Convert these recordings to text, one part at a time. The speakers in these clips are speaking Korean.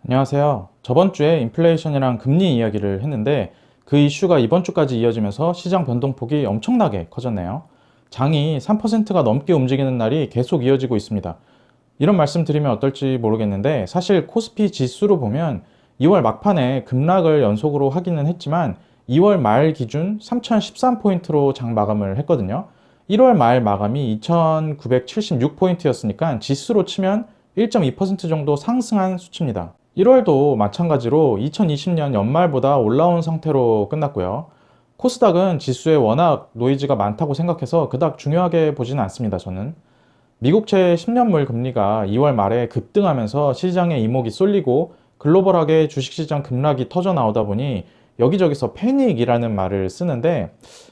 안녕하세요. 저번 주에 인플레이션이랑 금리 이야기를 했는데 그 이슈가 이번 주까지 이어지면서 시장 변동폭이 엄청나게 커졌네요. 장이 3%가 넘게 움직이는 날이 계속 이어지고 있습니다. 이런 말씀 드리면 어떨지 모르겠는데 사실 코스피 지수로 보면 2월 막판에 급락을 연속으로 하기는 했지만 2월 말 기준 3013포인트로 장 마감을 했거든요. 1월 말 마감이 2976포인트였으니까 지수로 치면 1.2% 정도 상승한 수치입니다. 1월도 마찬가지로 2020년 연말보다 올라온 상태로 끝났고요. 코스닥은 지수에 워낙 노이즈가 많다고 생각해서 그닥 중요하게 보지는 않습니다, 저는. 미국채 10년물 금리가 2월 말에 급등하면서 시장에 이목이 쏠리고 글로벌하게 주식시장 급락이 터져 나오다 보니 여기저기서 패닉이라는 말을 쓰는데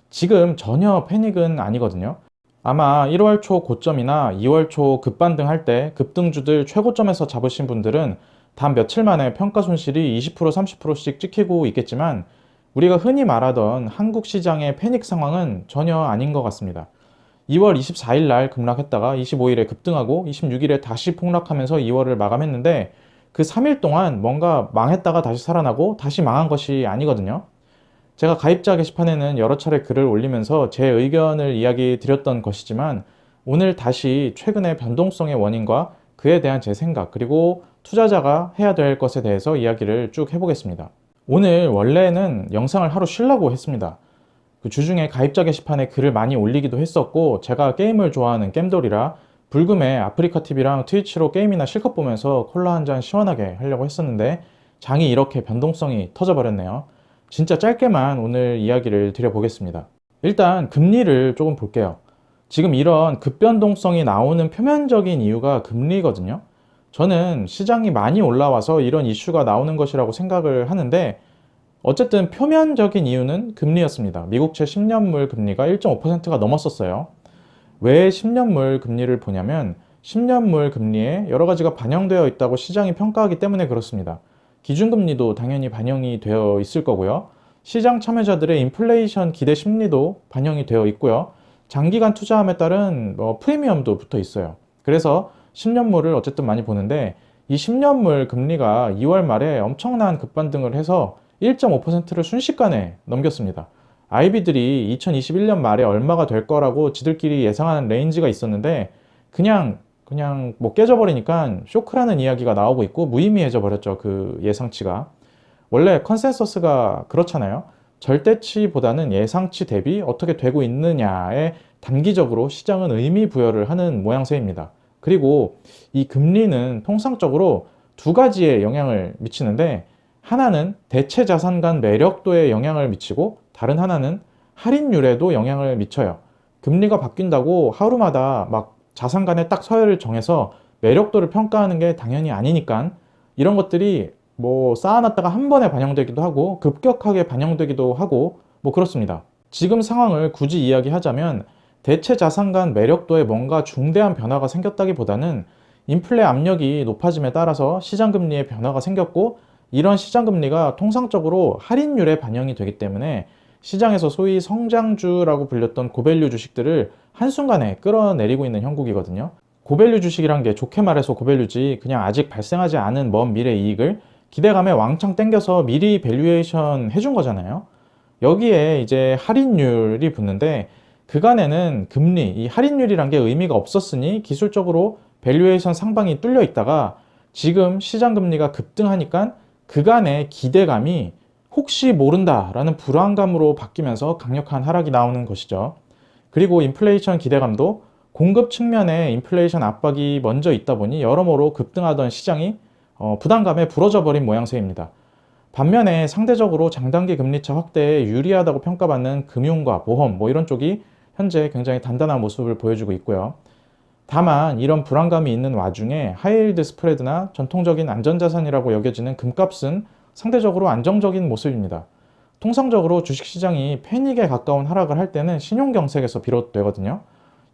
지금 전혀 패닉은 아니거든요. 아마 1월 초 고점이나 2월 초 급반등 할 때 급등주들 최고점에서 잡으신 분들은 단 며칠 만에 평가 손실이 20% 30%씩 찍히고 있겠지만 우리가 흔히 말하던 한국 시장의 패닉 상황은 전혀 아닌 것 같습니다. 2월 24일 날 급락했다가 25일에 급등하고 26일에 다시 폭락하면서 2월을 마감했는데 그 3일 동안 뭔가 망했다가 다시 살아나고 다시 망한 것이 아니거든요. 제가 가입자 게시판에는 여러 차례 글을 올리면서 제 의견을 이야기 드렸던 것이지만 오늘 다시 최근의 변동성의 원인과 그에 대한 제 생각 그리고 투자자가 해야 될 것에 대해서 이야기를 쭉 해보겠습니다. 오늘 원래는 영상을 하루 쉬려고 했습니다. 그 주중에 가입자 게시판에 글을 많이 올리기도 했었고 제가 게임을 좋아하는 겜돌이라 불금에 아프리카TV랑 트위치로 게임이나 실컷 보면서 콜라 한 잔 시원하게 하려고 했었는데 장이 이렇게 변동성이 터져버렸네요. 진짜 짧게만 오늘 이야기를 드려보겠습니다. 일단 금리를 조금 볼게요. 지금 이런 급변동성이 나오는 표면적인 이유가 금리거든요. 저는 시장이 많이 올라와서 이런 이슈가 나오는 것이라고 생각을 하는데 어쨌든 표면적인 이유는 금리였습니다. 미국채 10년물 금리가 1.5%가 넘었었어요. 왜 10년물 금리를 보냐면 10년물 금리에 여러 가지가 반영되어 있다고 시장이 평가하기 때문에 그렇습니다. 기준금리도 당연히 반영이 되어 있을 거고요. 시장 참여자들의 인플레이션 기대 심리도 반영이 되어 있고요. 장기간 투자함에 따른 프리미엄도 붙어 있어요. 그래서 10년물을 어쨌든 많이 보는데 이 10년물 금리가 2월 말에 엄청난 급반등을 해서 1.5%를 순식간에 넘겼습니다. 아이비들이 2021년 말에 얼마가 될 거라고 지들끼리 예상하는 레인지가 있었는데 그냥 뭐 깨져버리니까 쇼크라는 이야기가 나오고 있고 무의미해져 버렸죠. 그 예상치가. 원래 컨센서스가 그렇잖아요. 절대치보다는 예상치 대비 어떻게 되고 있느냐에 단기적으로 시장은 의미 부여를 하는 모양새입니다. 그리고 이 금리는 통상적으로 두 가지의 영향을 미치는데 하나는 대체 자산 간 매력도에 영향을 미치고 다른 하나는 할인율에도 영향을 미쳐요. 금리가 바뀐다고 하루마다 막 자산 간의 딱 서열을 정해서 매력도를 평가하는 게 당연히 아니니까 이런 것들이 뭐 쌓아놨다가 한 번에 반영되기도 하고 급격하게 반영되기도 하고 뭐 그렇습니다. 지금 상황을 굳이 이야기하자면 대체 자산 간 매력도에 뭔가 중대한 변화가 생겼다기보다는 인플레 압력이 높아짐에 따라서 시장 금리에 변화가 생겼고 이런 시장 금리가 통상적으로 할인율에 반영이 되기 때문에 시장에서 소위 성장주라고 불렸던 고밸류 주식들을 한순간에 끌어내리고 있는 형국이거든요. 고밸류 주식이란 게 좋게 말해서 고밸류지 그냥 아직 발생하지 않은 먼 미래 이익을 기대감에 왕창 땡겨서 미리 밸류에이션 해준 거잖아요. 여기에 이제 할인율이 붙는데 그간에는 금리, 이 할인율이란 게 의미가 없었으니 기술적으로 밸류에이션 상방이 뚫려 있다가 지금 시장 금리가 급등하니까 그간의 기대감이 혹시 모른다라는 불안감으로 바뀌면서 강력한 하락이 나오는 것이죠. 그리고 인플레이션 기대감도 공급 측면에 인플레이션 압박이 먼저 있다 보니 여러모로 급등하던 시장이 부담감에 부러져 버린 모양새입니다. 반면에 상대적으로 장단기 금리차 확대에 유리하다고 평가받는 금융과 보험 뭐 이런 쪽이 현재 굉장히 단단한 모습을 보여주고 있고요. 다만 이런 불안감이 있는 와중에 하이힐드 스프레드나 전통적인 안전자산이라고 여겨지는 금값은 상대적으로 안정적인 모습입니다. 통상적으로 주식시장이 패닉에 가까운 하락을 할 때는 신용경색에서 비롯되거든요.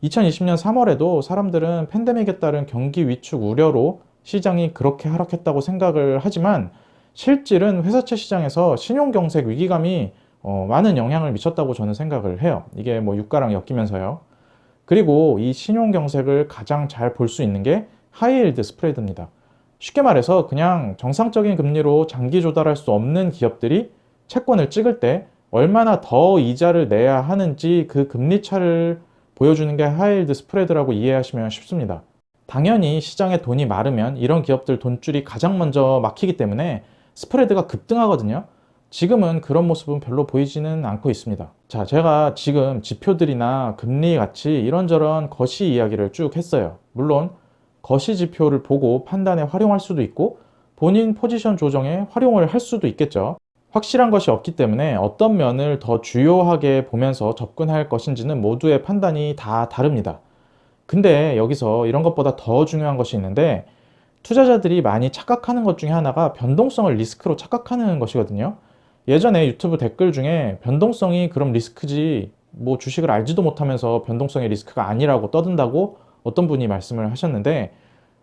2020년 3월에도 사람들은 팬데믹에 따른 경기 위축 우려로 시장이 그렇게 하락했다고 생각을 하지만 실질은 회사채 시장에서 신용경색 위기감이 많은 영향을 미쳤다고 저는 생각을 해요. 이게 뭐 유가랑 엮이면서요. 그리고 이 신용경색을 가장 잘 볼 수 있는 게 하이힐드 스프레드입니다. 쉽게 말해서 그냥 정상적인 금리로 장기 조달할 수 없는 기업들이 채권을 찍을 때 얼마나 더 이자를 내야 하는지 그 금리 차를 보여주는 게 하이힐드 스프레드라고 이해하시면 쉽습니다. 당연히 시장에 돈이 마르면 이런 기업들 돈줄이 가장 먼저 막히기 때문에 스프레드가 급등하거든요. 지금은 그런 모습은 별로 보이지는 않고 있습니다. 자, 제가 지금 지표들이나 금리 같이 이런저런 거시 이야기를 쭉 했어요. 물론 거시 지표를 보고 판단에 활용할 수도 있고 본인 포지션 조정에 활용을 할 수도 있겠죠. 확실한 것이 없기 때문에 어떤 면을 더 주요하게 보면서 접근할 것인지는 모두의 판단이 다 다릅니다. 근데 여기서 이런 것보다 더 중요한 것이 있는데 투자자들이 많이 착각하는 것 중에 하나가 변동성을 리스크로 착각하는 것이거든요. 예전에 유튜브 댓글 중에 변동성이 그럼 리스크지 뭐 주식을 알지도 못하면서 변동성이 리스크가 아니라고 떠든다고 어떤 분이 말씀을 하셨는데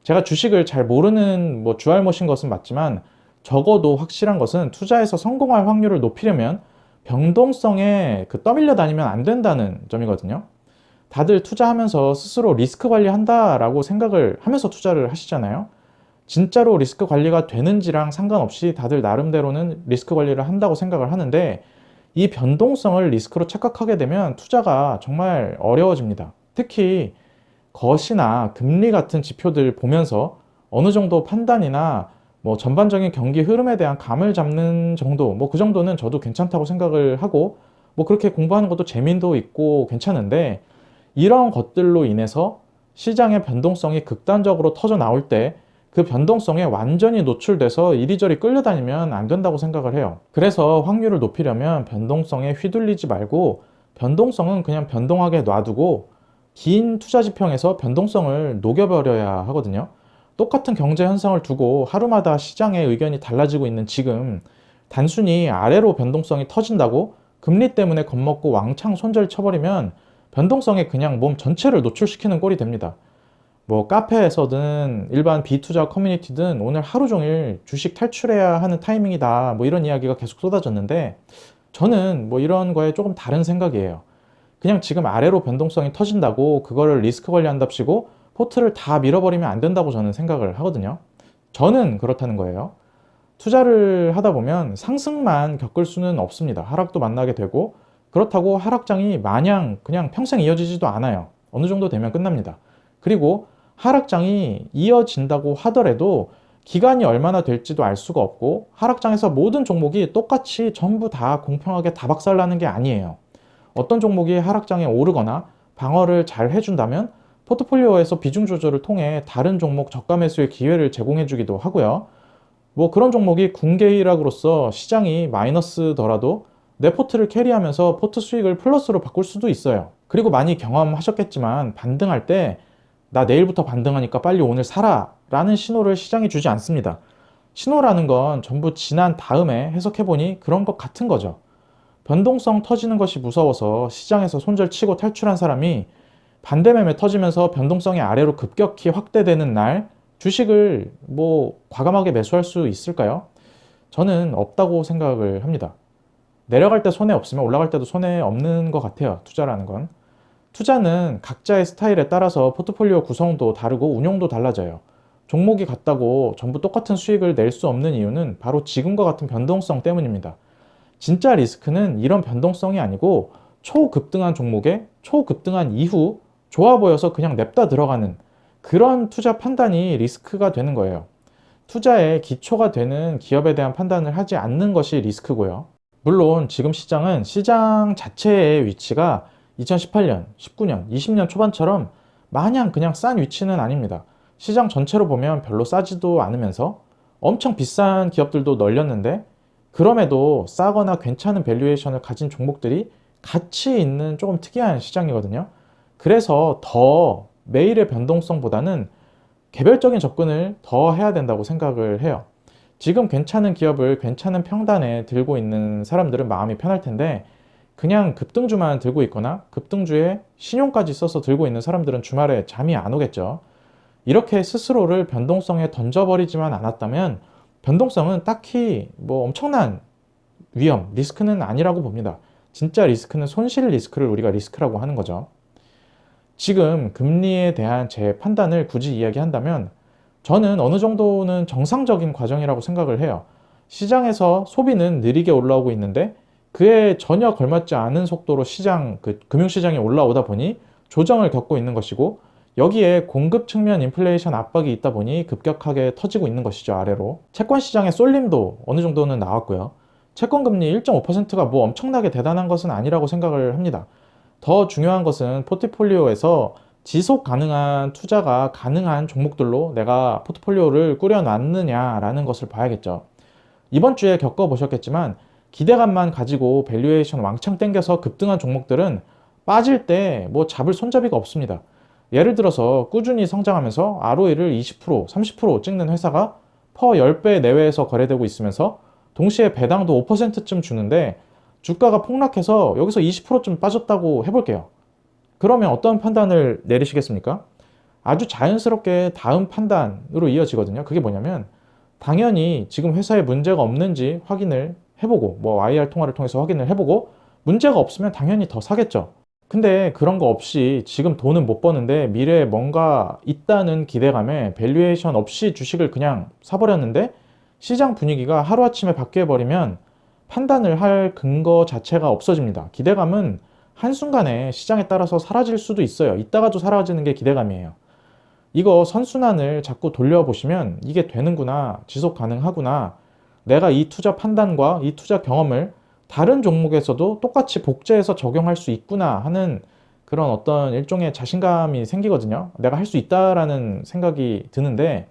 제가 주식을 잘 모르는 뭐 주알못인 것은 맞지만 적어도 확실한 것은 투자에서 성공할 확률을 높이려면 변동성에 떠밀려 다니면 안 된다는 점이거든요. 다들 투자하면서 스스로 리스크 관리한다라고 생각을 하면서 투자를 하시잖아요. 진짜로 리스크 관리가 되는지랑 상관없이 다들 나름대로는 리스크 관리를 한다고 생각을 하는데 이 변동성을 리스크로 착각하게 되면 투자가 정말 어려워집니다. 특히 거시나 금리 같은 지표들 보면서 어느 정도 판단이나 뭐 전반적인 경기 흐름에 대한 감을 잡는 정도, 뭐 그 정도는 저도 괜찮다고 생각을 하고 뭐 그렇게 공부하는 것도 재미도 있고 괜찮은데 이런 것들로 인해서 시장의 변동성이 극단적으로 터져 나올 때 그 변동성에 완전히 노출돼서 이리저리 끌려다니면 안 된다고 생각을 해요. 그래서 확률을 높이려면 변동성에 휘둘리지 말고 변동성은 그냥 변동하게 놔두고 긴 투자 지평에서 변동성을 녹여버려야 하거든요. 똑같은 경제 현상을 두고 하루마다 시장의 의견이 달라지고 있는 지금 단순히 아래로 변동성이 터진다고 금리 때문에 겁먹고 왕창 손절 쳐버리면 변동성에 그냥 몸 전체를 노출시키는 꼴이 됩니다. 뭐 카페에서든 일반 비투자 커뮤니티든 오늘 하루 종일 주식 탈출해야 하는 타이밍이다 뭐 이런 이야기가 계속 쏟아졌는데 저는 뭐 이런 거에 조금 다른 생각이에요. 그냥 지금 아래로 변동성이 터진다고 그거를 리스크 관리한답시고 포트를 다 밀어버리면 안 된다고 저는 생각을 하거든요. 저는 그렇다는 거예요. 투자를 하다 보면 상승만 겪을 수는 없습니다. 하락도 만나게 되고 그렇다고 하락장이 마냥 그냥 평생 이어지지도 않아요. 어느 정도 되면 끝납니다. 그리고 하락장이 이어진다고 하더라도 기간이 얼마나 될지도 알 수가 없고 하락장에서 모든 종목이 똑같이 전부 다 공평하게 다 박살나는 게 아니에요. 어떤 종목이 하락장에 오르거나 방어를 잘 해준다면 포트폴리오에서 비중 조절을 통해 다른 종목 저가 매수의 기회를 제공해 주기도 하고요. 뭐 그런 종목이 군계 일학으로서 시장이 마이너스더라도 내 포트를 캐리하면서 포트 수익을 플러스로 바꿀 수도 있어요. 그리고 많이 경험하셨겠지만 반등할 때 나 내일부터 반등하니까 빨리 오늘 사라 라는 신호를 시장이 주지 않습니다. 신호라는 건 전부 지난 다음에 해석해보니 그런 것 같은 거죠. 변동성 터지는 것이 무서워서 시장에서 손절치고 탈출한 사람이 반대 매매 터지면서 변동성이 아래로 급격히 확대되는 날 주식을 뭐 과감하게 매수할 수 있을까요? 저는 없다고 생각을 합니다. 내려갈 때 손해 없으면 올라갈 때도 손해 없는 것 같아요. 투자라는 건. 투자는 각자의 스타일에 따라서 포트폴리오 구성도 다르고 운용도 달라져요. 종목이 같다고 전부 똑같은 수익을 낼 수 없는 이유는 바로 지금과 같은 변동성 때문입니다. 진짜 리스크는 이런 변동성이 아니고 초급등한 종목에 초급등한 이후 좋아 보여서 그냥 냅다 들어가는 그런 투자 판단이 리스크가 되는 거예요. 투자의 기초가 되는 기업에 대한 판단을 하지 않는 것이 리스크고요. 물론 지금 시장은 시장 자체의 위치가 2018년, 19년, 20년 초반처럼 마냥 그냥 싼 위치는 아닙니다. 시장 전체로 보면 별로 싸지도 않으면서 엄청 비싼 기업들도 널렸는데 그럼에도 싸거나 괜찮은 밸류에이션을 가진 종목들이 같이 있는 조금 특이한 시장이거든요. 그래서 더 매일의 변동성보다는 개별적인 접근을 더 해야 된다고 생각을 해요. 지금 괜찮은 기업을 괜찮은 평단에 들고 있는 사람들은 마음이 편할 텐데 그냥 급등주만 들고 있거나 급등주에 신용까지 써서 들고 있는 사람들은 주말에 잠이 안 오겠죠. 이렇게 스스로를 변동성에 던져버리지만 않았다면 변동성은 딱히 뭐 엄청난 위험, 리스크는 아니라고 봅니다. 진짜 리스크는 손실 리스크를 우리가 리스크라고 하는 거죠. 지금 금리에 대한 제 판단을 굳이 이야기한다면 저는 어느 정도는 정상적인 과정이라고 생각을 해요. 시장에서 소비는 느리게 올라오고 있는데 그에 전혀 걸맞지 않은 속도로 금융시장이 올라오다 보니 조정을 겪고 있는 것이고, 여기에 공급 측면 인플레이션 압박이 있다 보니 급격하게 터지고 있는 것이죠, 아래로. 채권 시장의 쏠림도 어느 정도는 나왔고요. 채권 금리 1.5%가 뭐 엄청나게 대단한 것은 아니라고 생각을 합니다. 더 중요한 것은 포트폴리오에서 지속 가능한 투자가 가능한 종목들로 내가 포트폴리오를 꾸려놨느냐라는 것을 봐야겠죠. 이번 주에 겪어보셨겠지만 기대감만 가지고 밸류에이션 왕창 땡겨서 급등한 종목들은 빠질 때 뭐 잡을 손잡이가 없습니다. 예를 들어서 꾸준히 성장하면서 ROE를 20%, 30% 찍는 회사가 퍼 10배 내외에서 거래되고 있으면서 동시에 배당도 5%쯤 주는데 주가가 폭락해서 여기서 20%쯤 빠졌다고 해볼게요. 그러면 어떤 판단을 내리시겠습니까? 아주 자연스럽게 다음 판단으로 이어지거든요. 그게 뭐냐면 당연히 지금 회사에 문제가 없는지 확인을 해보고, 뭐 IR 통화를 통해서 확인을 해보고 문제가 없으면 당연히 더 사겠죠. 근데 그런 거 없이 지금 돈은 못 버는데 미래에 뭔가 있다는 기대감에 밸류에이션 없이 주식을 그냥 사버렸는데 시장 분위기가 하루아침에 바뀌어버리면 판단을 할 근거 자체가 없어집니다. 기대감은 한순간에 시장에 따라서 사라질 수도 있어요. 이따가도 사라지는 게 기대감이에요. 이거 선순환을 자꾸 돌려보시면 이게 되는구나, 지속 가능하구나, 내가 이 투자 판단과 이 투자 경험을 다른 종목에서도 똑같이 복제해서 적용할 수 있구나 하는 그런 어떤 일종의 자신감이 생기거든요. 내가 할 수 있다라는 생각이 드는데,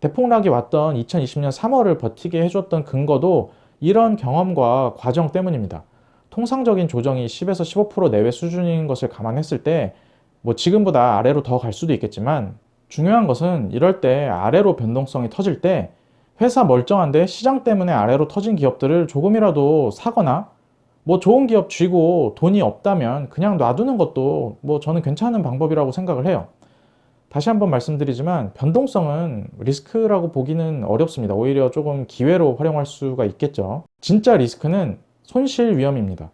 대폭락이 왔던 2020년 3월을 버티게 해줬던 근거도 이런 경험과 과정 때문입니다. 통상적인 조정이 10에서 15% 내외 수준인 것을 감안했을 때 뭐 지금보다 아래로 더 갈 수도 있겠지만, 중요한 것은 이럴 때 아래로 변동성이 터질 때 회사 멀쩡한데 시장 때문에 아래로 터진 기업들을 조금이라도 사거나, 뭐 좋은 기업 쥐고 돈이 없다면 그냥 놔두는 것도 뭐 저는 괜찮은 방법이라고 생각을 해요. 다시 한번 말씀드리지만 변동성은 리스크라고 보기는 어렵습니다. 오히려 조금 기회로 활용할 수가 있겠죠. 진짜 리스크는 손실 위험입니다.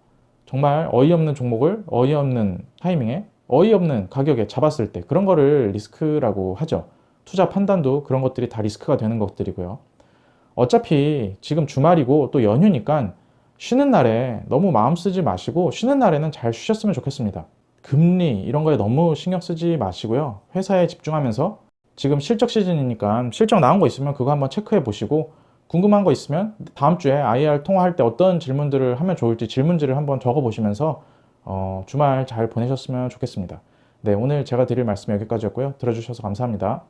정말 어이없는 종목을 어이없는 타이밍에 어이없는 가격에 잡았을 때 그런 거를 리스크라고 하죠. 투자 판단도 그런 것들이 다 리스크가 되는 것들이고요. 어차피 지금 주말이고 또 연휴니까 쉬는 날에 너무 마음 쓰지 마시고 쉬는 날에는 잘 쉬셨으면 좋겠습니다. 금리 이런 거에 너무 신경 쓰지 마시고요. 회사에 집중하면서 지금 실적 시즌이니까 실적 나온 거 있으면 그거 한번 체크해 보시고, 궁금한 거 있으면 다음 주에 IR 통화할 때 어떤 질문들을 하면 좋을지 질문지를 한번 적어 보시면서 주말 잘 보내셨으면 좋겠습니다. 네, 오늘 제가 드릴 말씀 여기까지였고요. 들어주셔서 감사합니다.